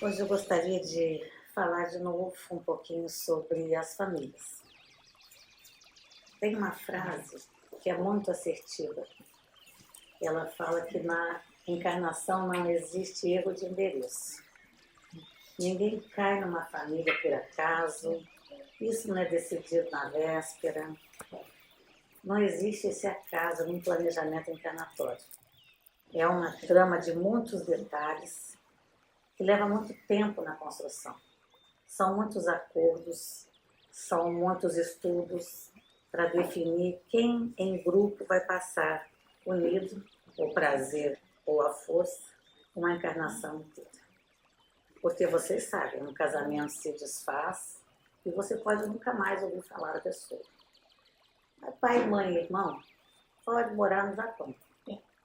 Hoje eu gostaria de falar de novo um pouquinho sobre as famílias. Tem uma frase que é muito assertiva. Ela fala que na encarnação não existe erro de endereço. Ninguém cai numa família por acaso, isso não é decidido na véspera. Não existe esse acaso num planejamento encarnatório. É uma trama de muitos detalhes que leva muito tempo na construção. São muitos acordos, são muitos estudos para definir quem em grupo vai passar unido, o prazer ou a força, uma encarnação inteira. Porque vocês sabem, um casamento se desfaz e você pode nunca mais ouvir falar da pessoa. Pai, mãe e irmão, pode morar no Japão,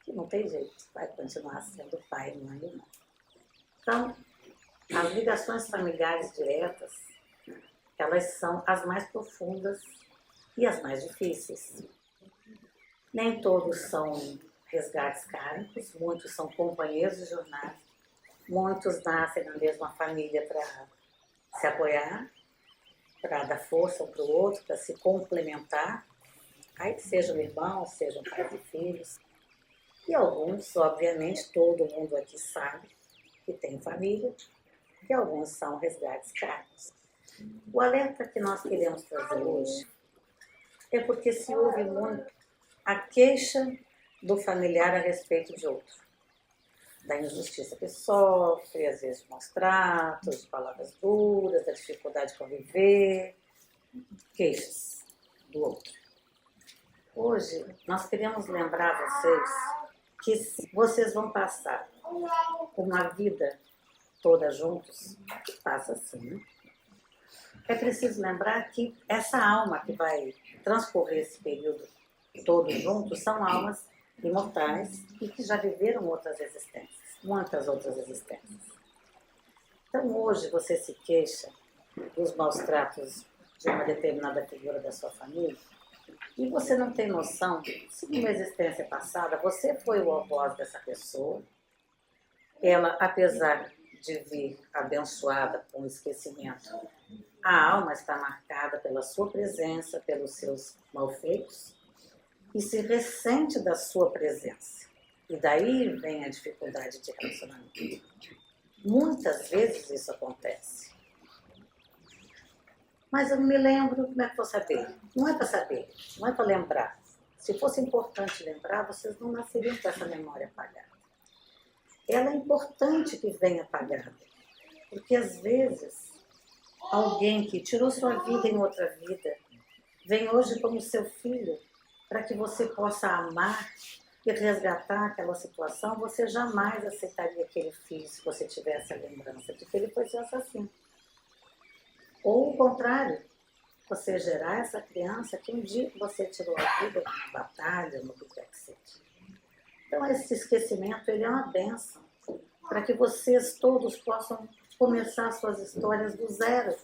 que não tem jeito, vai continuar sendo pai, mãe e irmão. Então, as ligações familiares diretas, elas são as mais profundas e as mais difíceis. Nem todos são resgates kármicos, muitos são companheiros de jornada, muitos nascem na mesma família para se apoiar, para dar força um para o outro, para se complementar, aí sejam irmãos, sejam pais e filhos. E alguns, obviamente, todo mundo aqui sabe que tem família, e alguns são resgates kármicos. O alerta que nós queremos trazer hoje é porque se ouve muito a queixa do familiar a respeito de outro, da injustiça que sofre, às vezes de maus tratos, de palavras duras, da dificuldade de conviver, queixas do outro. Hoje nós queremos lembrar vocês que vocês vão passar uma vida toda juntos, passa assim, né? É preciso lembrar que essa alma que vai transcorrer esse período todos juntos são almas imortais e que já viveram outras existências, muitas outras existências. Então hoje você se queixa dos maus tratos de uma determinada figura da sua família e você não tem noção se numa existência passada você foi o algoz dessa pessoa, ela, apesar de vir abençoada com o esquecimento, a alma está marcada pela sua presença, pelos seus malfeitos, e se ressente da sua presença. E daí vem a dificuldade de relacionamento. Muitas vezes isso acontece. Mas eu não me lembro, como é que vou saber? Não é para saber, não é para lembrar. Se fosse importante lembrar, vocês não nasceriam com essa memória apagada. Ela é importante que venha apagada, porque às vezes alguém que tirou sua vida em outra vida vem hoje como seu filho para que você possa amar e resgatar aquela situação. Você jamais aceitaria aquele filho se você tivesse a lembrança de que ele foi seu assassino. Ou o contrário, você gerar essa criança que um dia você tirou a vida numa batalha, no que quer que seja. Então esse esquecimento ele é uma bênção para que vocês todos possam começar suas histórias do zero,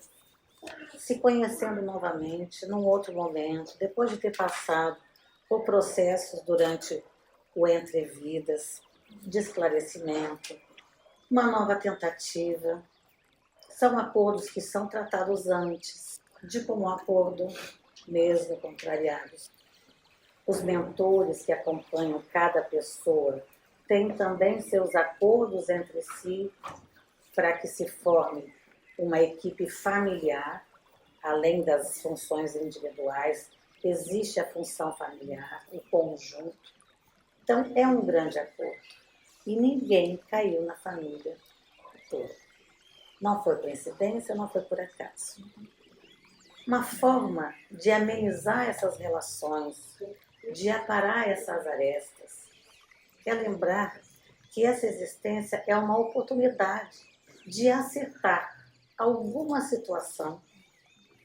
se conhecendo novamente, num outro momento, depois de ter passado por processos durante o entre-vidas, de esclarecimento, uma nova tentativa. São acordos que são tratados antes, de como acordo, mesmo contrariados. Os mentores que acompanham cada pessoa têm também seus acordos entre si para que se forme uma equipe familiar, além das funções individuais, existe a função familiar, o conjunto. Então, é um grande acordo. E ninguém caiu na família toda. Não foi coincidência, não foi por acaso. Uma forma de amenizar essas relações, de aparar essas arestas, é lembrar que essa existência é uma oportunidade de acertar alguma situação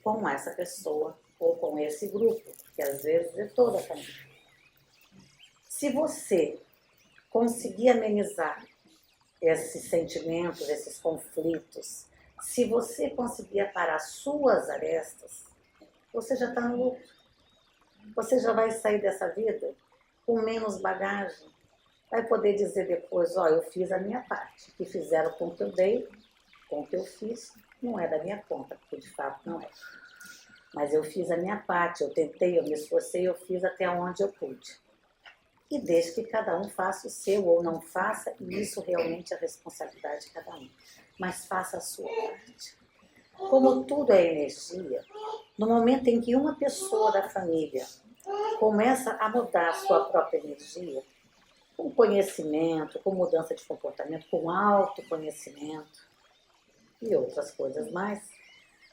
com essa pessoa ou com esse grupo, porque às vezes é toda a família. Se você conseguir amenizar esses sentimentos, esses conflitos, se você conseguir aparar suas arestas, você já está no lucro. Você já vai sair dessa vida com menos bagagem. Vai poder dizer depois, ó, eu fiz a minha parte, que fizeram com que eu dei, com o que eu fiz, não é da minha conta, porque de fato não é. Mas eu fiz a minha parte, eu tentei, eu me esforcei, eu fiz até onde eu pude. E desde que cada um faça o seu ou não faça, e isso realmente é a responsabilidade de cada um. Mas faça a sua parte. Como tudo é energia, no momento em que uma pessoa da família começa a mudar a sua própria energia, com conhecimento, com mudança de comportamento, com autoconhecimento e outras coisas mais,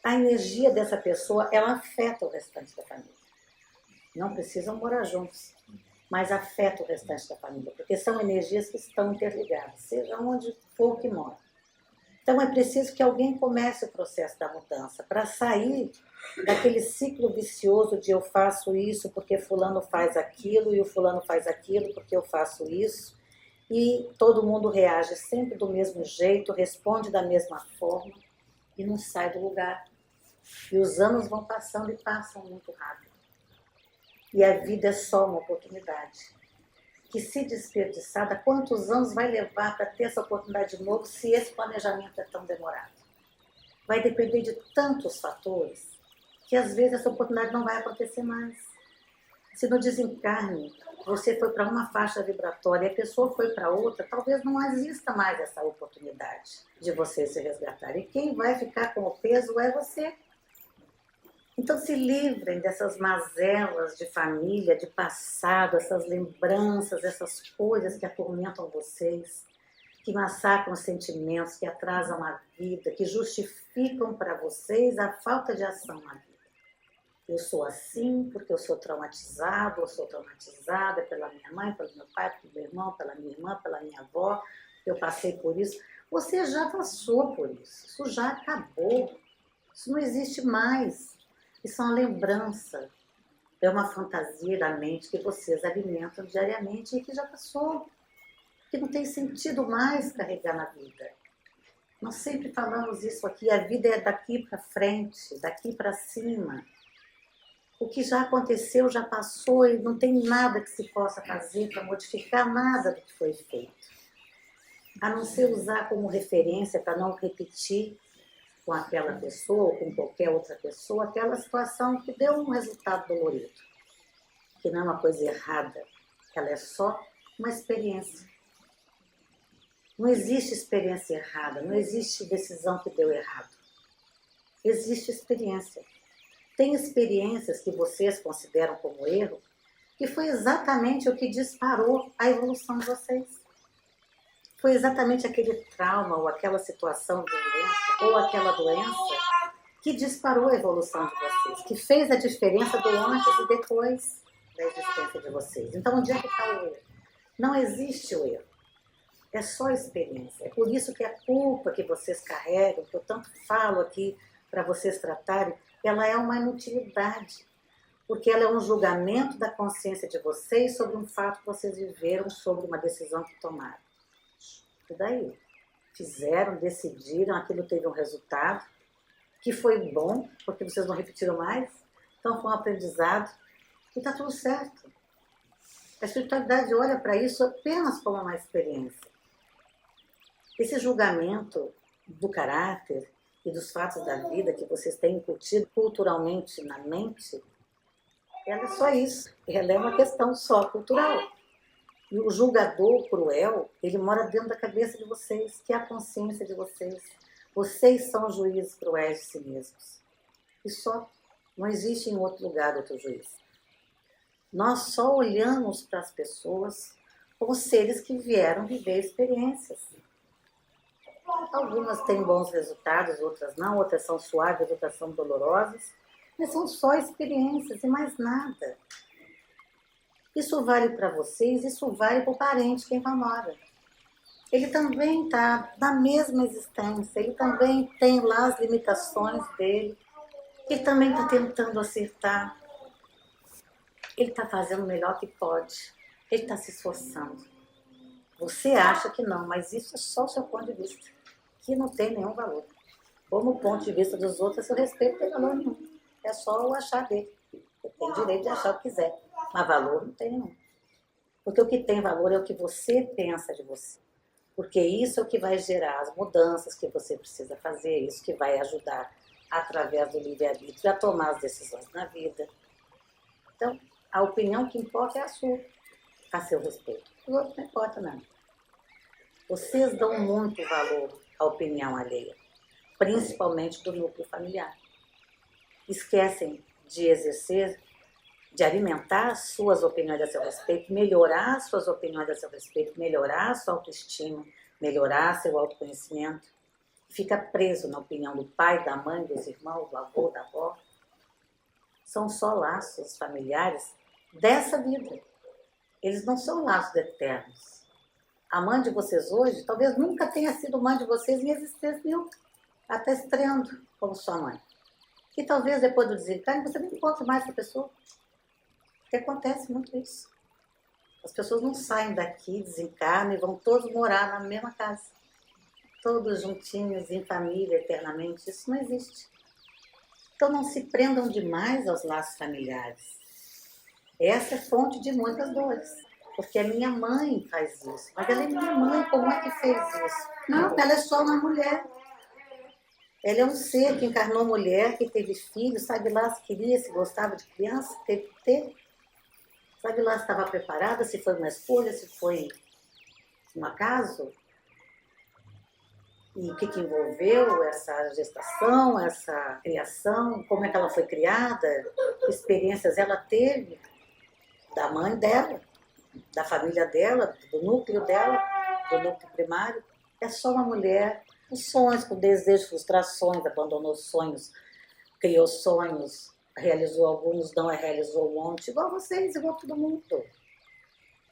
a energia dessa pessoa, ela afeta o restante da família. Não precisam morar juntos, mas afeta o restante da família, porque são energias que estão interligadas, seja onde for que mora. Então é preciso que alguém comece o processo da mudança, para sair daquele ciclo vicioso de eu faço isso porque fulano faz aquilo, e o fulano faz aquilo porque eu faço isso, e todo mundo reage sempre do mesmo jeito, responde da mesma forma, e não sai do lugar. E os anos vão passando e passam muito rápido. E a vida é só uma oportunidade. Que se desperdiçada, quantos anos vai levar para ter essa oportunidade de novo se esse planejamento é tão demorado? Vai depender de tantos fatores que às vezes essa oportunidade não vai acontecer mais. Se no desencarne você foi para uma faixa vibratória e a pessoa foi para outra, talvez não exista mais essa oportunidade de você se resgatar. E quem vai ficar com o peso é você. Então se livrem dessas mazelas de família, de passado, essas lembranças, essas coisas que atormentam vocês, que massacram os sentimentos, que atrasam a vida, que justificam para vocês a falta de ação na vida. Eu sou assim porque eu sou traumatizado, eu sou traumatizada pela minha mãe, pelo meu pai, pelo meu irmão, pela minha irmã, pela minha avó, eu passei por isso. Você já passou por isso já acabou, isso não existe mais. Isso é uma lembrança, é uma fantasia da mente que vocês alimentam diariamente e que já passou, que não tem sentido mais carregar na vida. Nós sempre falamos isso aqui, a vida é daqui para frente, daqui para cima. O que já aconteceu, já passou e não tem nada que se possa fazer para modificar nada do que foi feito. A não ser usar como referência para não repetir com aquela pessoa ou com qualquer outra pessoa, aquela situação que deu um resultado dolorido. Que não é uma coisa errada, ela é só uma experiência. Não existe experiência errada, não existe decisão que deu errado. Existe experiência. Tem experiências que vocês consideram como erro, que foi exatamente o que disparou a evolução de vocês. Foi exatamente aquele trauma ou aquela situação violenta ou aquela doença que disparou a evolução de vocês, que fez a diferença do antes e depois da existência de vocês. Então, onde é que está o erro? Não existe o erro. É só experiência. É por isso que a culpa que vocês carregam, que eu tanto falo aqui para vocês tratarem, ela é uma inutilidade. Porque ela é um julgamento da consciência de vocês sobre um fato que vocês viveram, sobre uma decisão que tomaram. E daí? Fizeram, decidiram, aquilo teve um resultado, que foi bom, porque vocês não repetiram mais, então foi um aprendizado, e está tudo certo. A espiritualidade olha para isso apenas como uma experiência. Esse julgamento do caráter e dos fatos da vida que vocês têm incutido culturalmente na mente, ela é só isso, ela é uma questão só cultural. E o julgador cruel, ele mora dentro da cabeça de vocês, que é a consciência de vocês. Vocês são juízes cruéis de si mesmos. E só. Não existe em outro lugar outro juiz. Nós só olhamos para as pessoas como seres que vieram viver experiências. Algumas têm bons resultados, outras não, outras são suaves, outras são dolorosas, mas são só experiências e mais nada. Isso vale para vocês, isso vale para o parente que mora. Ele também está na mesma existência, ele também tem lá as limitações dele, ele também está tentando acertar, ele está fazendo o melhor que pode, ele está se esforçando. Você acha que não, mas isso é só o seu ponto de vista, que não tem nenhum valor. Como o ponto de vista dos outros, seu respeito não tem valor nenhum, é só o achar dele. Ele tem direito de achar o que quiser. Mas valor não tem nenhum. Porque o que tem valor é o que você pensa de você. Porque isso é o que vai gerar as mudanças que você precisa fazer, isso que vai ajudar, através do livre-arbítrio, a tomar as decisões na vida. Então, a opinião que importa é a sua, a seu respeito. O outro não importa nada. Vocês dão muito valor à opinião alheia, principalmente do núcleo familiar. Esquecem de exercer, de alimentar suas opiniões a seu respeito, melhorar suas opiniões a seu respeito, melhorar sua autoestima, melhorar seu autoconhecimento. Fica preso na opinião do pai, da mãe, dos irmãos, do avô, da avó. São só laços familiares dessa vida. Eles não são laços eternos. A mãe de vocês hoje talvez nunca tenha sido mãe de vocês em existência nenhuma, até estreando como sua mãe. E talvez depois do desencarne você não encontre mais essa pessoa. Porque acontece muito isso. As pessoas não saem daqui, desencarnam e vão todos morar na mesma casa. Todos juntinhos, em família, eternamente. Isso não existe. Então não se prendam demais aos laços familiares. Essa é fonte de muitas dores. Porque a minha mãe faz isso. Mas ela é minha mãe, como é que fez isso? Não, ela é só uma mulher. Ela é um ser que encarnou mulher, que teve filho, sabe lá se queria, se gostava de criança, teve que ter. Sabe lá se estava preparada, se foi uma escolha, se foi um acaso. E o que envolveu essa gestação, essa criação, como é que ela foi criada, que experiências ela teve da mãe dela, da família dela, do núcleo dela, do núcleo primário. É só uma mulher com sonhos, com desejos, frustrações, abandonou sonhos, criou sonhos, realizou alguns, não realizou um monte, igual vocês, igual todo mundo.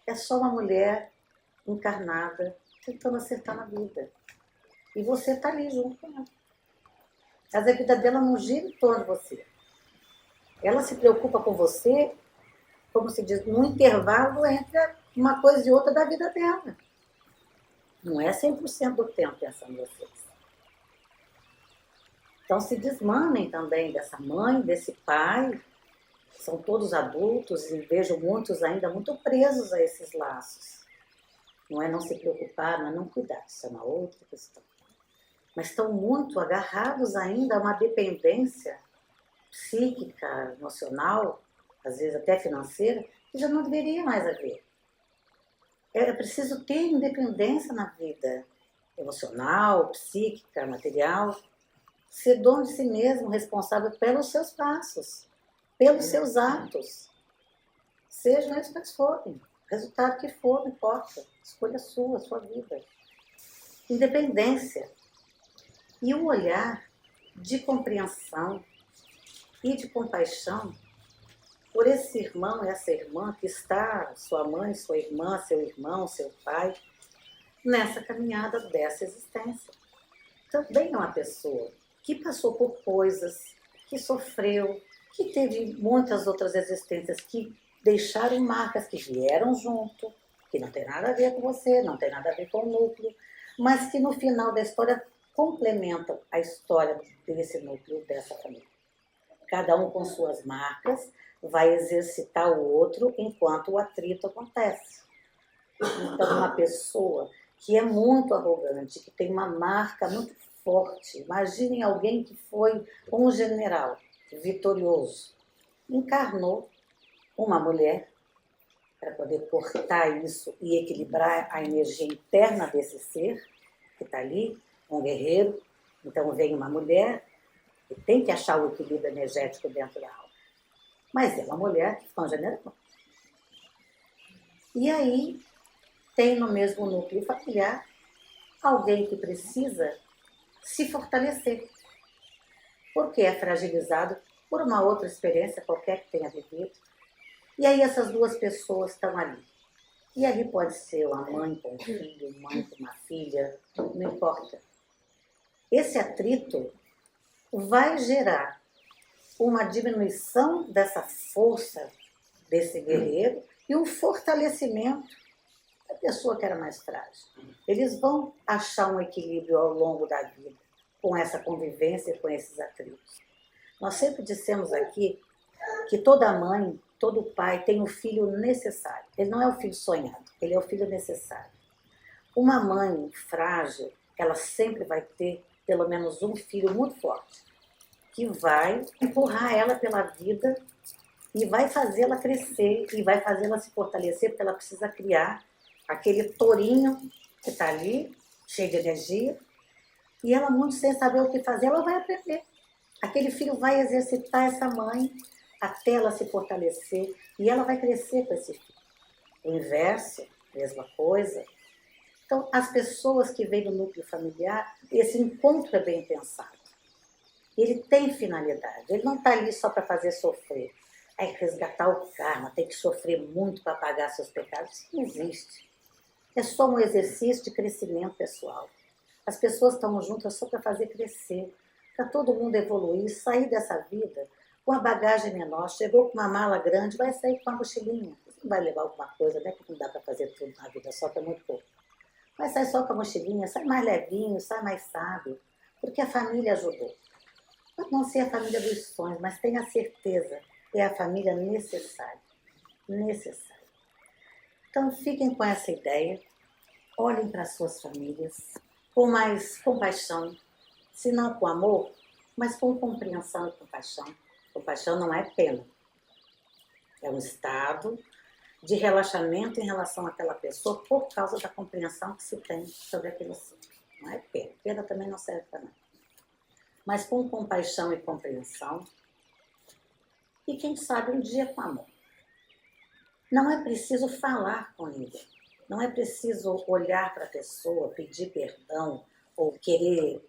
É só uma mulher encarnada tentando acertar na vida. E você está ali junto com ela. Mas a vida dela não gira em torno de você. Ela se preocupa com você, como se diz, no intervalo entre uma coisa e outra da vida dela. Não é 100% do tempo pensando em vocês. Então se desmanem também dessa mãe, desse pai. São todos adultos e vejo muitos ainda muito presos a esses laços. Não é não se preocupar, não é não cuidar, isso é uma outra questão. Mas estão muito agarrados ainda a uma dependência psíquica, emocional, às vezes até financeira, que já não deveria mais haver. É preciso ter independência na vida emocional, psíquica, material, ser dono de si mesmo, responsável pelos seus passos, pelos seus atos, sejam eles quais forem, resultado que for, não importa, escolha sua vida. Independência. E um olhar de compreensão e de compaixão por esse irmão e essa irmã que está, sua mãe, sua irmã, seu irmão, seu pai, nessa caminhada dessa existência. Também é uma pessoa que passou por coisas, que sofreu, que teve muitas outras existências que deixaram marcas, que vieram junto, que não tem nada a ver com você, não tem nada a ver com o núcleo, mas que no final da história complementam a história desse núcleo, dessa família. Cada um com suas marcas vai exercitar o outro enquanto o atrito acontece. Então, uma pessoa que é muito arrogante, que tem uma marca muito forte, imaginem alguém que foi um general vitorioso, encarnou uma mulher para poder cortar isso e equilibrar a energia interna desse ser que está ali, um guerreiro. Então vem uma mulher e tem que achar o equilíbrio energético dentro da alma. Mas é uma mulher que foi um general. E aí tem no mesmo núcleo familiar alguém que precisa se fortalecer, porque é fragilizado por uma outra experiência qualquer que tenha vivido. E aí essas duas pessoas estão ali. E ali pode ser uma mãe com um filho, mãe com uma filha, não importa. Esse atrito vai gerar uma diminuição dessa força desse guerreiro e um fortalecimento da pessoa que era mais frágil. Eles vão achar um equilíbrio ao longo da vida com essa convivência, com esses atritos. Nós sempre dissemos aqui que toda mãe, todo pai tem o filho necessário. Ele não é o filho sonhado, ele é o filho necessário. Uma mãe frágil, ela sempre vai ter pelo menos um filho muito forte, que vai empurrar ela pela vida e vai fazê-la crescer e vai fazê-la se fortalecer, porque ela precisa criar aquele tourinho que está ali, cheio de energia, e ela, muito sem saber o que fazer, ela vai aprender. Aquele filho vai exercitar essa mãe até ela se fortalecer e ela vai crescer com esse filho. O inverso, mesma coisa. Então, as pessoas que vêm do núcleo familiar, esse encontro é bem pensado. Ele tem finalidade, ele não está ali só para fazer sofrer. Aí resgatar o karma, tem que sofrer muito para pagar seus pecados. Isso não existe. É só um exercício de crescimento pessoal. As pessoas estão juntas só para fazer crescer, para todo mundo evoluir, sair dessa vida com a bagagem menor. Chegou com uma mala grande, vai sair com uma mochilinha. Você não vai levar alguma coisa, né? Que não dá para fazer tudo na vida, só que é muito pouco. Mas sai só com a mochilinha, sai mais levinho, sai mais sábio, porque a família ajudou. Pode não ser a família dos sonhos, mas tenha certeza, é a família necessária. Necessária. Então fiquem com essa ideia, olhem para suas famílias com mais compaixão, se não com amor, mas com compreensão e compaixão. Compaixão não é pena, é um estado de relaxamento em relação àquela pessoa por causa da compreensão que se tem sobre aquele assunto. Não é pena, pena também não serve para nada. Mas com compaixão e compreensão, e quem sabe um dia com amor. Não é preciso falar com ninguém. Não é preciso olhar para a pessoa, pedir perdão ou querer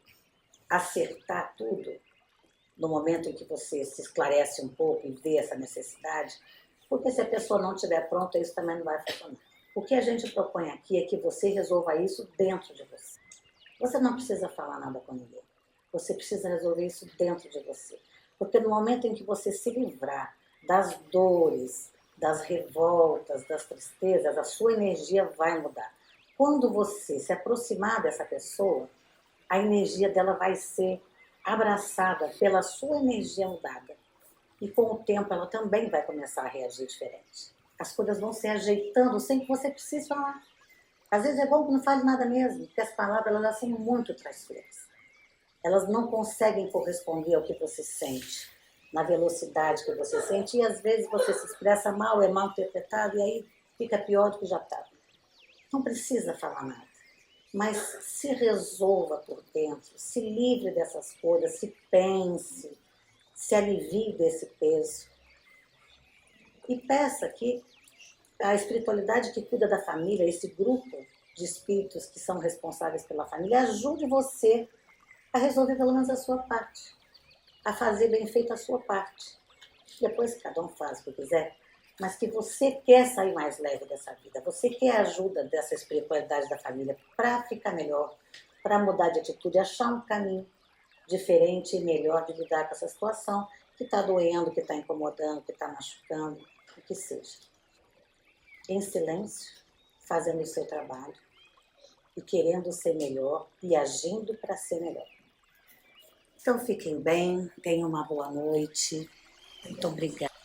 acertar tudo no momento em que você se esclarece um pouco e vê essa necessidade, porque se a pessoa não estiver pronta, isso também não vai funcionar. O que a gente propõe aqui é que você resolva isso dentro de você. Você não precisa falar nada com ninguém. Você precisa resolver isso dentro de você. Porque no momento em que você se livrar das dores, das revoltas, das tristezas, a sua energia vai mudar. Quando você se aproximar dessa pessoa, a energia dela vai ser abraçada pela sua energia mudada. E com o tempo ela também vai começar a reagir diferente. As coisas vão se ajeitando sem que você precise falar. Às vezes é bom que não fale nada mesmo, porque as palavras elas são muito traiçoeiras. Elas não conseguem corresponder ao que você sente, na velocidade que você sente, e às vezes você se expressa mal, é mal interpretado, e aí fica pior do que já estava. Não precisa falar nada, mas se resolva por dentro, se livre dessas coisas, se pense, se alivie desse peso. E peça que a espiritualidade que cuida da família, esse grupo de espíritos que são responsáveis pela família, ajude você a resolver pelo menos a sua parte, a fazer bem feito a sua parte. Depois cada um faz o que quiser, mas que você quer sair mais leve dessa vida, você quer a ajuda dessa espiritualidade da família para ficar melhor, para mudar de atitude, achar um caminho diferente e melhor de lidar com essa situação que está doendo, que está incomodando, que está machucando, o que seja. Em silêncio, fazendo o seu trabalho e querendo ser melhor e agindo para ser melhor. Então fiquem bem, tenham uma boa noite. Muito obrigada.